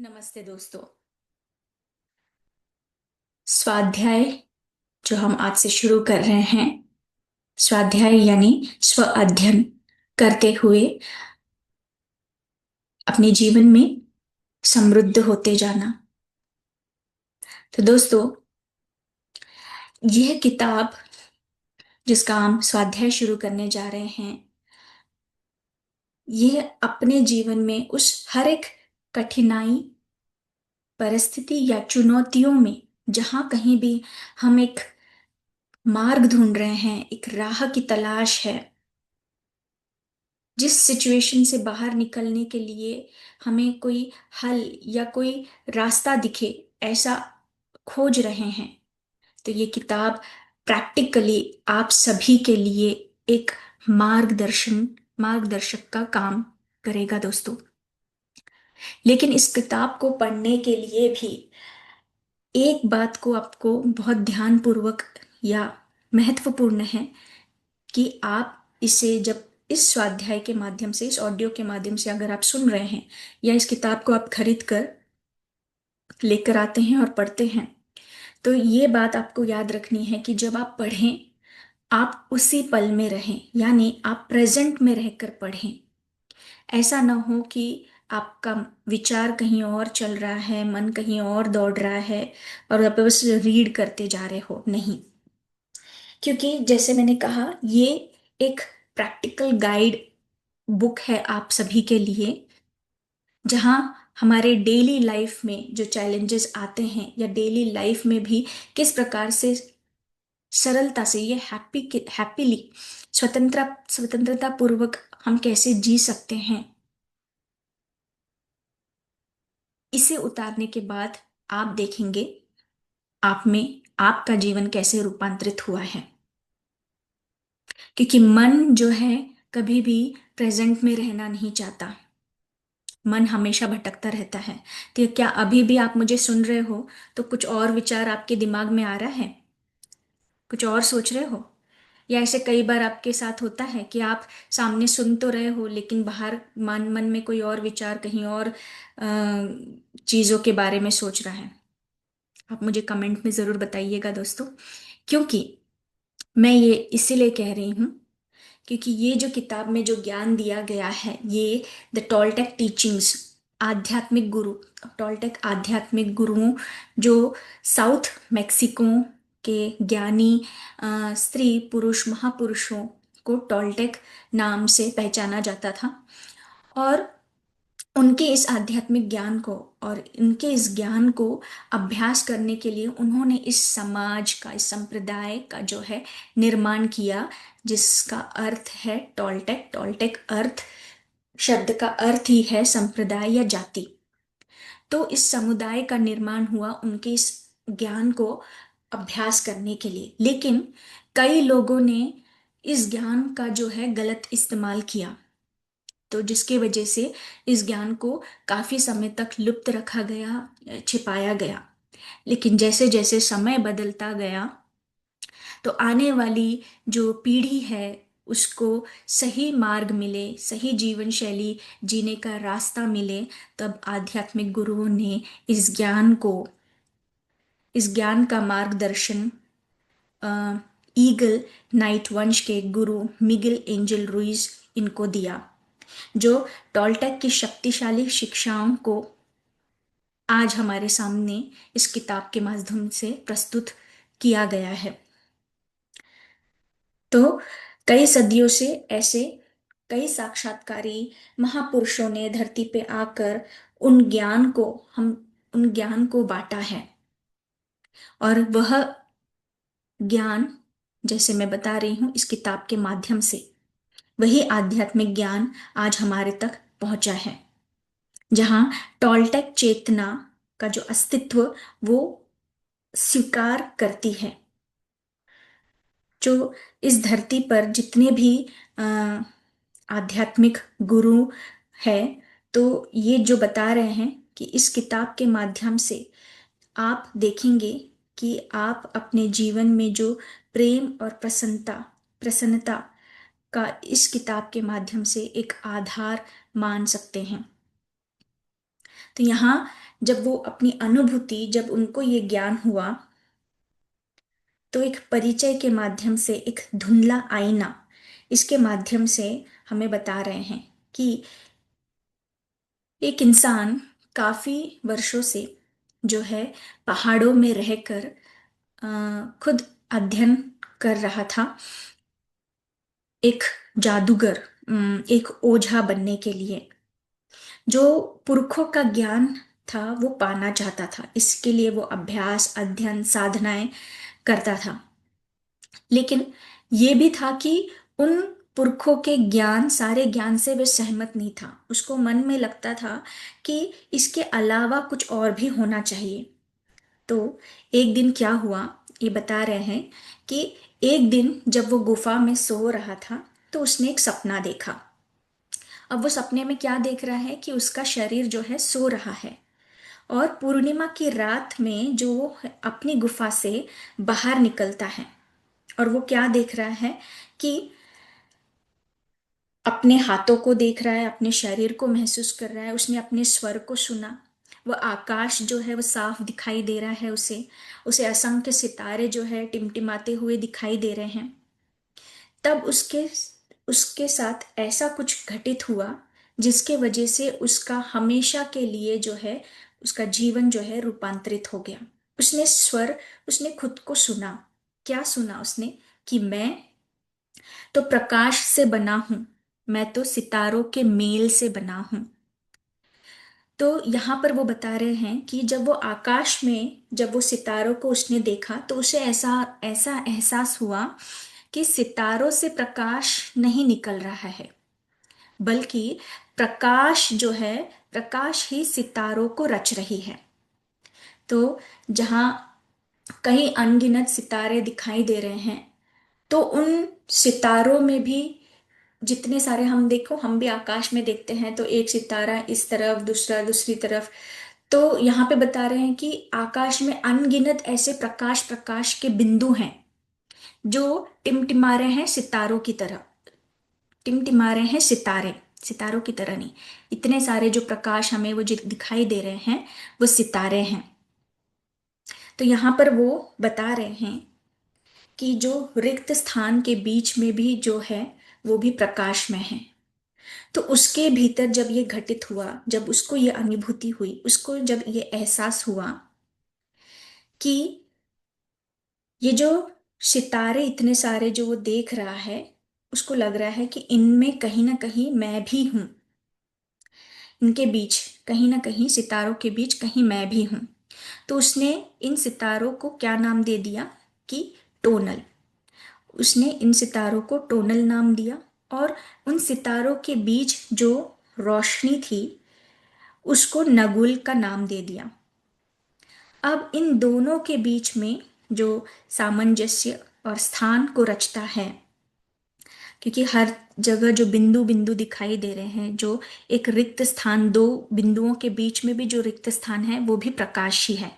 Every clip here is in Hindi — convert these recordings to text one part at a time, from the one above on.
नमस्ते दोस्तों। स्वाध्याय जो हम आज से शुरू कर रहे हैं, स्वाध्याय यानी स्व अध्ययन करते हुए अपने जीवन में समृद्ध होते जाना। तो दोस्तों, यह किताब जिसका हम स्वाध्याय शुरू करने जा रहे हैं, यह अपने जीवन में उस हर एक कठिनाई, परिस्थिति या चुनौतियों में जहां कहीं भी हम एक मार्ग ढूंढ रहे हैं, एक राह की तलाश है, जिस सिचुएशन से बाहर निकलने के लिए हमें कोई हल या कोई रास्ता दिखे, ऐसा खोज रहे हैं, तो ये किताब प्रैक्टिकली आप सभी के लिए एक मार्गदर्शक का काम करेगा दोस्तों। लेकिन इस किताब को पढ़ने के लिए भी एक बात को आपको बहुत ध्यानपूर्वक या महत्वपूर्ण है कि आप इसे जब इस स्वाध्याय के माध्यम से, इस ऑडियो के माध्यम से अगर आप सुन रहे हैं या इस किताब को आप खरीद कर लेकर आते हैं और पढ़ते हैं, तो ये बात आपको याद रखनी है कि जब आप पढ़ें, आप उसी पल में रहें, यानी आप प्रेजेंट में रहकर पढ़ें। ऐसा ना हो कि आपका विचार कहीं और चल रहा है, मन कहीं और दौड़ रहा है और आप बस रीड करते जा रहे हो। नहीं, क्योंकि जैसे मैंने कहा, ये एक प्रैक्टिकल गाइड बुक है आप सभी के लिए, जहां हमारे डेली लाइफ में जो चैलेंजेस आते हैं या डेली लाइफ में भी किस प्रकार से सरलता से ये हैप्पीली स्वतंत्रता पूर्वक हम कैसे जी सकते हैं, इसे उतारने के बाद आप देखेंगे आप में आपका जीवन कैसे रूपांतरित हुआ है। क्योंकि मन जो है कभी भी प्रेजेंट में रहना नहीं चाहता, मन हमेशा भटकता रहता है। तो क्या अभी भी आप मुझे सुन रहे हो तो कुछ और विचार आपके दिमाग में आ रहा है, कुछ और सोच रहे हो? या ऐसे कई बार आपके साथ होता है कि आप सामने सुन तो रहे हो लेकिन बाहर मन मन में कोई और विचार कहीं और चीजों के बारे में सोच रहा है? आप मुझे कमेंट में जरूर बताइएगा दोस्तों। क्योंकि मैं ये इसीलिए कह रही हूँ क्योंकि ये जो किताब में जो ज्ञान दिया गया है, ये द टोल्टेक टीचिंग्स, आध्यात्मिक गुरु, टोल्टेक आध्यात्मिक गुरुओं, जो साउथ मैक्सिको के ज्ञानी स्त्री पुरुष महापुरुषों को टोल्टेक नाम से पहचाना जाता था। और उनके इस आध्यात्मिक ज्ञान को और इनके इस ज्ञान को अभ्यास करने के लिए उन्होंने इस समाज का, इस संप्रदाय का जो है निर्माण किया, जिसका अर्थ है टोल्टेक। टोल्टेक अर्थ, शब्द का अर्थ ही है संप्रदाय या जाति। तो इस समुदाय का निर्माण हुआ उनके इस ज्ञान को अभ्यास करने के लिए। लेकिन कई लोगों ने इस ज्ञान का जो है गलत इस्तेमाल किया, तो जिसके वजह से इस ज्ञान को काफी समय तक लुप्त रखा गया, छिपाया गया। लेकिन जैसे जैसे समय बदलता गया, तो आने वाली जो पीढ़ी है उसको सही मार्ग मिले, सही जीवन शैली जीने का रास्ता मिले, तब आध्यात्मिक गुरुओं ने इस ज्ञान का मार्गदर्शन ईगल नाइट वंश के गुरु मिगिल एंजल रुइस इनको दिया, जो टोल्टेक की शक्तिशाली शिक्षाओं को आज हमारे सामने इस किताब के माध्यम से प्रस्तुत किया गया है। तो कई सदियों से ऐसे कई साक्षात्कारी महापुरुषों ने धरती पे आकर उन ज्ञान को बांटा है। और वह ज्ञान, जैसे मैं बता रही हूं इस किताब के माध्यम से, वही आध्यात्मिक ज्ञान आज हमारे तक पहुंचा है, जहां टोल्टेक चेतना का जो अस्तित्व वो स्वीकार करती है। जो इस धरती पर जितने भी अ, आध्यात्मिक गुरु है, तो ये जो बता रहे हैं कि इस किताब के माध्यम से आप देखेंगे कि आप अपने जीवन में जो प्रेम और प्रसन्नता का इस किताब के माध्यम से एक आधार मान सकते हैं। तो यहाँ जब वो अपनी अनुभूति, जब उनको ये ज्ञान हुआ, तो एक परिचय के माध्यम से, एक धुंधला आईना, इसके माध्यम से हमें बता रहे हैं कि एक इंसान काफी वर्षों से जो है पहाड़ों में रहकर खुद अध्ययन कर रहा था, एक जादूगर, एक ओझा बनने के लिए जो पुरखों का ज्ञान था वो पाना चाहता था। इसके लिए वो अभ्यास, अध्ययन, साधनाएं करता था। लेकिन ये भी था कि उन पुरखों के ज्ञान, सारे ज्ञान से वे सहमत नहीं था। उसको मन में लगता था कि इसके अलावा कुछ और भी होना चाहिए। तो एक दिन क्या हुआ, ये बता रहे हैं कि एक दिन जब वो गुफा में सो रहा था तो उसने एक सपना देखा। अब वो सपने में क्या देख रहा है कि उसका शरीर जो है सो रहा है, और पूर्णिमा की रात में जो वो अपनी गुफा से बाहर निकलता है, और वो क्या देख रहा है कि अपने हाथों को देख रहा है, अपने शरीर को महसूस कर रहा है, उसने अपने स्वर को सुना। वो आकाश जो है वो साफ दिखाई दे रहा है उसे, उसे असंख्य सितारे जो है टिमटिमाते हुए दिखाई दे रहे हैं। तब उसके उसके साथ ऐसा कुछ घटित हुआ जिसके वजह से उसका हमेशा के लिए जो है उसका जीवन जो है रूपांतरित हो गया। उसने स्वर, उसने खुद को सुना। क्या सुना उसने? कि मैं तो प्रकाश से बना हूं, मैं तो सितारों के मेल से बना हूं। तो यहाँ पर वो बता रहे हैं कि जब वो आकाश में, जब वो सितारों को उसने देखा तो उसे ऐसा ऐसा एहसास हुआ कि सितारों से प्रकाश नहीं निकल रहा है, बल्कि प्रकाश जो है, प्रकाश ही सितारों को रच रही है। तो जहाँ कई अनगिनत सितारे दिखाई दे रहे हैं, तो उन सितारों में भी जितने सारे, हम देखो, हम भी आकाश में देखते हैं तो एक सितारा इस तरफ, दूसरा दूसरी तरफ। तो यहाँ पे बता रहे हैं कि आकाश में अनगिनत ऐसे प्रकाश, प्रकाश के बिंदु हैं जो टिमटिमा रहे हैं सितारों की तरह। टिमटिमा रहे हैं सितारे, सितारों की तरह नहीं। इतने सारे जो प्रकाश हमें वो जो दिखाई दे रहे हैं वो सितारे हैं। तो यहाँ पर वो बता रहे हैं कि जो रिक्त स्थान के बीच में भी जो है वो भी प्रकाश में है। तो उसके भीतर जब ये घटित हुआ, जब उसको ये अनुभूति हुई, उसको जब ये एहसास हुआ कि ये जो सितारे इतने सारे जो वो देख रहा है, उसको लग रहा है कि इनमें कहीं ना कहीं मैं भी हूं, इनके बीच, कहीं ना कहीं सितारों के बीच कहीं मैं भी हूं। तो उसने इन सितारों को क्या नाम दे दिया कि टोनल। उसने इन सितारों को टोनल नाम दिया, और उन सितारों के बीच जो रोशनी थी उसको नगुल का नाम दे दिया। अब इन दोनों के बीच में जो सामंजस्य और स्थान को रचता है, क्योंकि हर जगह जो बिंदु बिंदु दिखाई दे रहे हैं, जो एक रिक्त स्थान, दो बिंदुओं के बीच में भी जो रिक्त स्थान है वो भी प्रकाश ही है।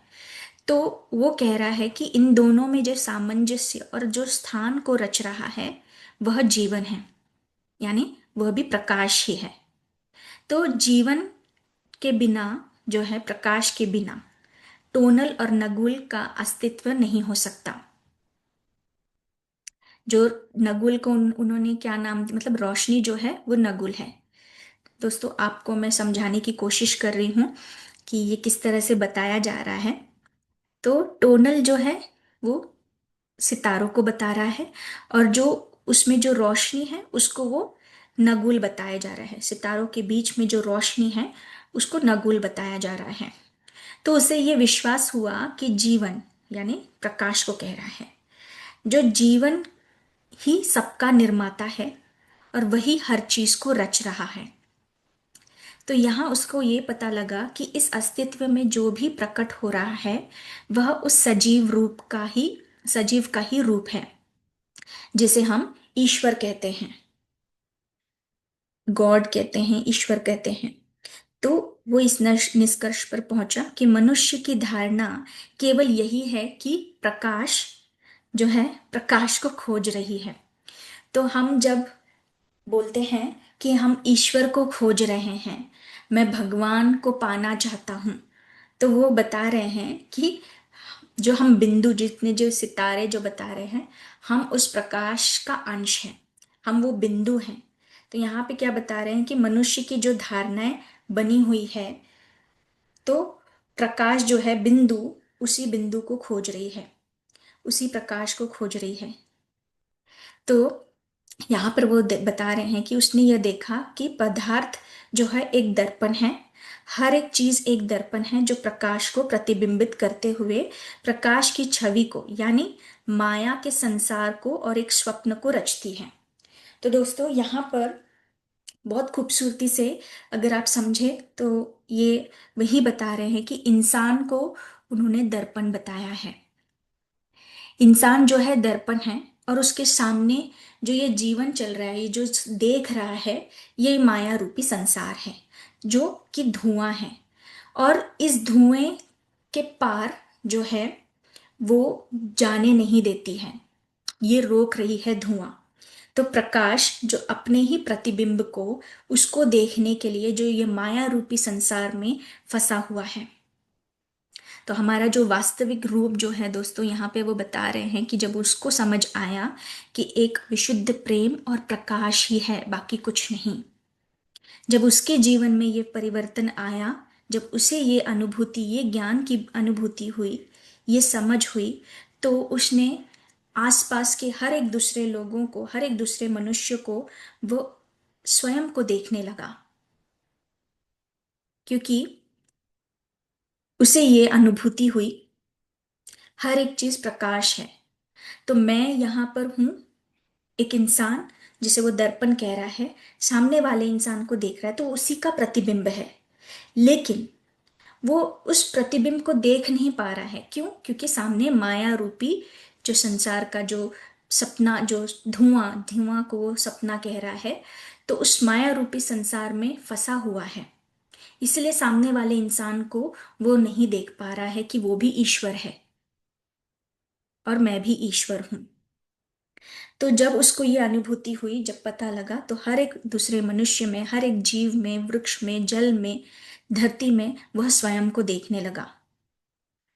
तो वो कह रहा है कि इन दोनों में जो सामंजस्य और जो स्थान को रच रहा है वह जीवन है, यानी वह भी प्रकाश ही है। तो जीवन के बिना जो है, प्रकाश के बिना टोनल और नगुल का अस्तित्व नहीं हो सकता। जो नगुल को उन्होंने क्या नाम, मतलब रोशनी जो है वो नगुल है। दोस्तों, आपको मैं समझाने की कोशिश कर रही हूँ कि ये किस तरह से बताया जा रहा है। तो टोनल जो है वो सितारों को बता रहा है, और जो उसमें जो रोशनी है उसको वो नगुल बताया जा रहा है। सितारों के बीच में जो रोशनी है उसको नगुल बताया जा रहा है। तो उसे ये विश्वास हुआ कि जीवन, यानी प्रकाश को कह रहा है, जो जीवन ही सबका निर्माता है और वही हर चीज को रच रहा है। तो यहाँ उसको ये पता लगा कि इस अस्तित्व में जो भी प्रकट हो रहा है वह उस सजीव रूप का ही, सजीव का ही रूप है, जिसे हम ईश्वर कहते हैं, गॉड कहते हैं, ईश्वर कहते हैं। तो वो इस निष्कर्ष पर पहुंचा कि मनुष्य की धारणा केवल यही है कि प्रकाश जो है प्रकाश को खोज रही है। तो हम जब बोलते हैं कि हम ईश्वर को खोज रहे हैं, मैं भगवान को पाना चाहता हूँ। तो वो बता रहे हैं कि जो हम बिंदु, जितने जो सितारे जो बता रहे हैं, हम उस प्रकाश का अंश हैं, हम वो बिंदु हैं। तो यहाँ पे क्या बता रहे हैं कि मनुष्य की जो धारणाएं बनी हुई है, तो प्रकाश जो है बिंदु, उसी बिंदु को खोज रही है, उसी प्रकाश को खोज रही है। तो यहाँ पर वो बता रहे हैं कि उसने यह देखा कि पदार्थ जो है एक दर्पण है, हर एक चीज एक दर्पण है जो प्रकाश को प्रतिबिंबित करते हुए प्रकाश की छवि को, यानी माया के संसार को और एक स्वप्न को रचती है। तो दोस्तों यहाँ पर बहुत खूबसूरती से अगर आप समझे तो ये वही बता रहे हैं कि इंसान को उन्होंने दर्पण बताया है। इंसान जो है दर्पण है, और उसके सामने जो ये जीवन चल रहा है, ये जो देख रहा है, ये माया रूपी संसार है जो कि धुआं है। और इस धुएं के पार जो है वो जाने नहीं देती है, ये रोक रही है धुआं। तो प्रकाश जो अपने ही प्रतिबिंब को, उसको देखने के लिए जो ये माया रूपी संसार में फंसा हुआ है। तो हमारा जो वास्तविक रूप जो है दोस्तों, यहाँ पे वो बता रहे हैं कि जब उसको समझ आया कि एक विशुद्ध प्रेम और प्रकाश ही है, बाकी कुछ नहीं, जब उसके जीवन में ये परिवर्तन आया, जब उसे ये अनुभूति, ये ज्ञान की अनुभूति हुई, ये समझ हुई, तो उसने आसपास के हर एक दूसरे लोगों को, हर एक दूसरे मनुष्य को वो स्वयं को देखने लगा, क्योंकि उसे ये अनुभूति हुई हर एक चीज प्रकाश है। तो मैं यहाँ पर हूं, एक इंसान जिसे वो दर्पण कह रहा है, सामने वाले इंसान को देख रहा है, तो उसी का प्रतिबिंब है। लेकिन वो उस प्रतिबिंब को देख नहीं पा रहा है, क्यों? क्योंकि सामने माया रूपी जो संसार का जो सपना, जो धुआं, धुआं को वो सपना कह रहा है, तो उस माया रूपी संसार में फंसा हुआ है। इसलिए सामने वाले इंसान को वो नहीं देख पा रहा है कि वो भी ईश्वर है और मैं भी ईश्वर हूं। तो जब उसको ये अनुभूति हुई, जब पता लगा, तो हर एक दूसरे मनुष्य में, हर एक जीव में, वृक्ष में, जल में, धरती में वह स्वयं को देखने लगा।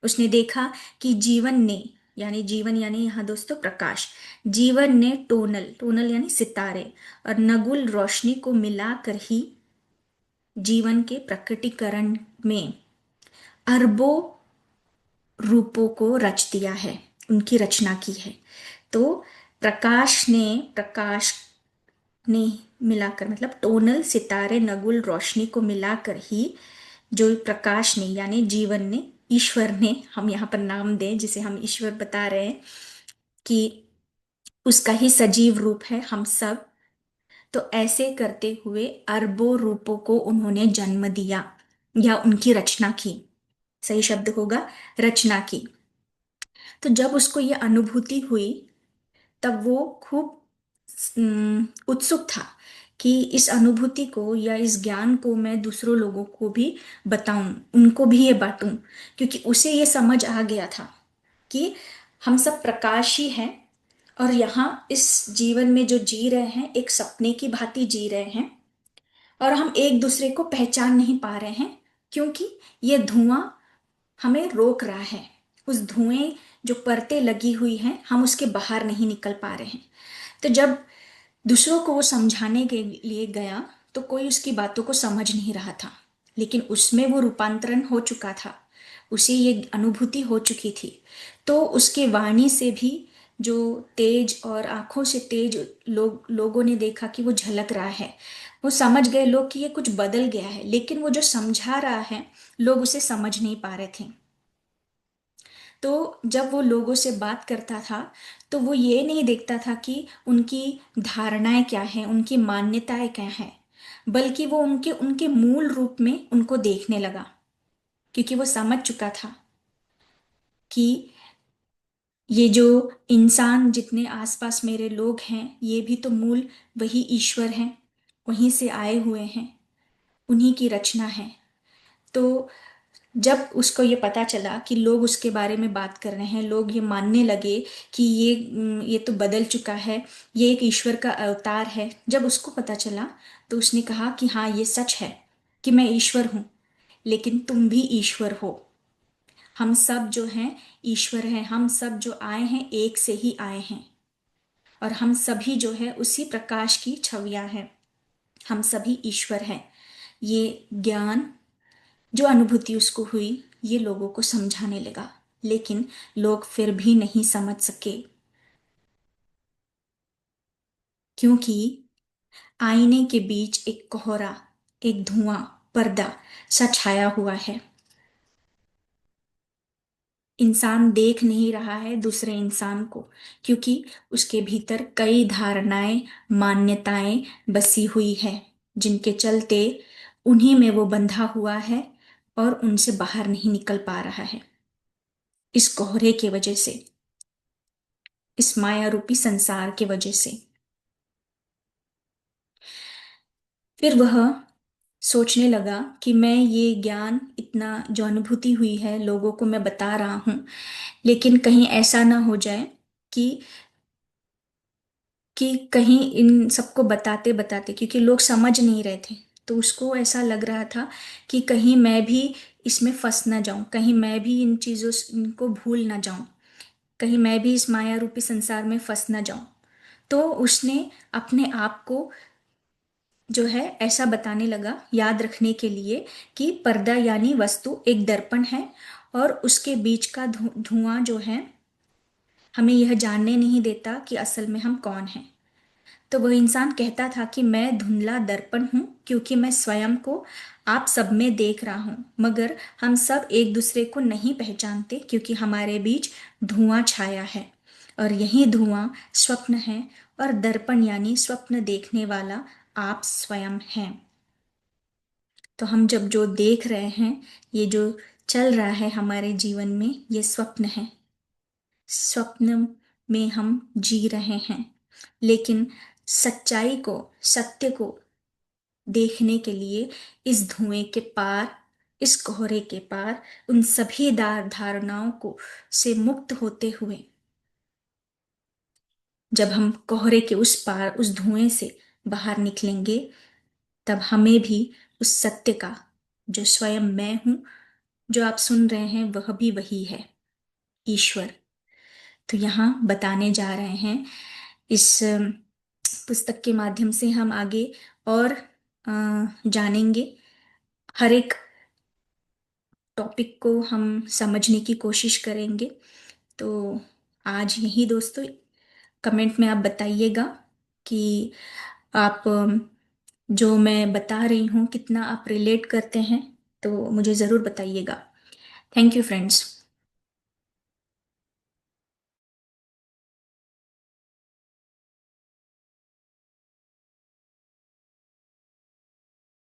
उसने देखा कि जीवन ने, यानी जीवन यानी यहाँ दोस्तों प्रकाश, जीवन ने टोनल, टोनल यानी सितारे और नगुल रोशनी को मिलाकर ही जीवन के प्रकटीकरण में अरबों रूपों को रच दिया है, उनकी रचना की है। तो प्रकाश ने मिलाकर, मतलब टोनल, सितारे, नगुल रोशनी को मिलाकर ही जो प्रकाश ने, यानी जीवन ने, ईश्वर ने, हम यहाँ पर नाम दें जिसे हम ईश्वर बता रहे हैं, कि उसका ही सजीव रूप है हम सब। तो ऐसे करते हुए अरबों रूपों को उन्होंने जन्म दिया, या उनकी रचना की, सही शब्द होगा रचना की। तो जब उसको ये अनुभूति हुई, तब वो खूब उत्सुक था कि इस अनुभूति को या इस ज्ञान को मैं दूसरों लोगों को भी बताऊं, उनको भी ये बांटूं। क्योंकि उसे ये समझ आ गया था कि हम सब प्रकाश ही हैं, और यहाँ इस जीवन में जो जी रहे हैं, एक सपने की भांति जी रहे हैं, और हम एक दूसरे को पहचान नहीं पा रहे हैं, क्योंकि ये धुआं हमें रोक रहा है। उस धुएं जो परतें लगी हुई हैं, हम उसके बाहर नहीं निकल पा रहे हैं। तो जब दूसरों को वो समझाने के लिए गया, तो कोई उसकी बातों को समझ नहीं रहा था, लेकिन उसमें वो रूपांतरण हो चुका था, उसे ये अनुभूति हो चुकी थी। तो उसके वाणी से भी जो तेज, और आंखों से तेज लोगों ने देखा कि वो झलक रहा है। वो समझ गए लोग कि ये कुछ बदल गया है, लेकिन वो जो समझा रहा है, लोग उसे समझ नहीं पा रहे थे। तो जब वो लोगों से बात करता था, तो वो ये नहीं देखता था कि उनकी धारणाएं क्या हैं, उनकी मान्यताएं क्या हैं, बल्कि वो उनके उनके मूल रूप में उनको देखने लगा, क्योंकि वो समझ चुका था कि ये जो इंसान, जितने आसपास मेरे लोग हैं, ये भी तो मूल वही ईश्वर हैं, वहीं से आए हुए हैं, उन्हीं की रचना है। तो जब उसको ये पता चला कि लोग उसके बारे में बात कर रहे हैं, लोग ये मानने लगे कि ये तो बदल चुका है, ये एक ईश्वर का अवतार है, जब उसको पता चला, तो उसने कहा कि हाँ, ये सच है। कि मैं ईश्वर हूं, लेकिन तुम भी ईश्वर हो। हम सब जो हैं ईश्वर हैं, हम सब जो आए हैं एक से ही आए हैं, और हम सभी जो है उसी प्रकाश की छवियां हैं। हम सभी ईश्वर हैं। ये ज्ञान, जो अनुभूति उसको हुई, ये लोगों को समझाने लगा, लेकिन लोग फिर भी नहीं समझ सके, क्योंकि आईने के बीच एक कोहरा, एक धुआं, पर्दा सा छाया हुआ है। इंसान देख नहीं रहा है दूसरे इंसान को, क्योंकि उसके भीतर कई धारणाएं, मान्यताएं बसी हुई है, जिनके चलते उन्हीं में वो बंधा हुआ है और उनसे बाहर नहीं निकल पा रहा है, इस कोहरे की वजह से, इस माया रूपी संसार की वजह से। फिर वह सोचने लगा कि मैं ये ज्ञान, इतना जो अनुभूति हुई है लोगों को मैं बता रहा हूं, लेकिन कहीं ऐसा ना हो जाए कि कहीं इन सबको बताते बताते, क्योंकि लोग समझ नहीं रहे थे, तो उसको ऐसा लग रहा था कि कहीं मैं भी इसमें फंस ना जाऊं, कहीं मैं भी इन चीजों इनको भूल ना जाऊं, कहीं मैं भी इस माया रूपी संसार में फंस ना जाऊं। तो उसने अपने आप को जो है ऐसा बताने लगा, याद रखने के लिए, कि पर्दा यानी वस्तु एक दर्पण है, और उसके बीच का धुआं जो है हमें यह जानने नहीं देता कि असल में हम कौन हैं। तो वह इंसान कहता था कि मैं धुंधला दर्पण हूं, क्योंकि मैं स्वयं को आप सब में देख रहा हूं, मगर हम सब एक दूसरे को नहीं पहचानते, क्योंकि हमारे बीच धुआं छाया है, और यही धुआं स्वप्न है, और दर्पण यानी स्वप्न देखने वाला आप स्वयं हैं। तो हम जब जो देख रहे हैं, ये जो चल रहा है हमारे जीवन में, ये स्वप्न है। स्वप्न में हम जी रहे हैं, लेकिन सच्चाई को, सत्य को देखने के लिए इस धुएं के पार, इस कोहरे के पार, उन सभी धारणाओं को से मुक्त होते हुए, जब हम कोहरे के उस पार, उस धुएं से बाहर निकलेंगे, तब हमें भी उस सत्य का, जो स्वयं मैं हूं, जो आप सुन रहे हैं, वह भी वही है, ईश्वर। तो यहाँ बताने जा रहे हैं, इस पुस्तक के माध्यम से हम आगे और जानेंगे, हर एक टॉपिक को हम समझने की कोशिश करेंगे। तो आज यही दोस्तों, कमेंट में आप बताइएगा कि आप जो मैं बता रही हूँ कितना आप रिलेट करते हैं, तो मुझे ज़रूर बताइएगा। Thank you friends.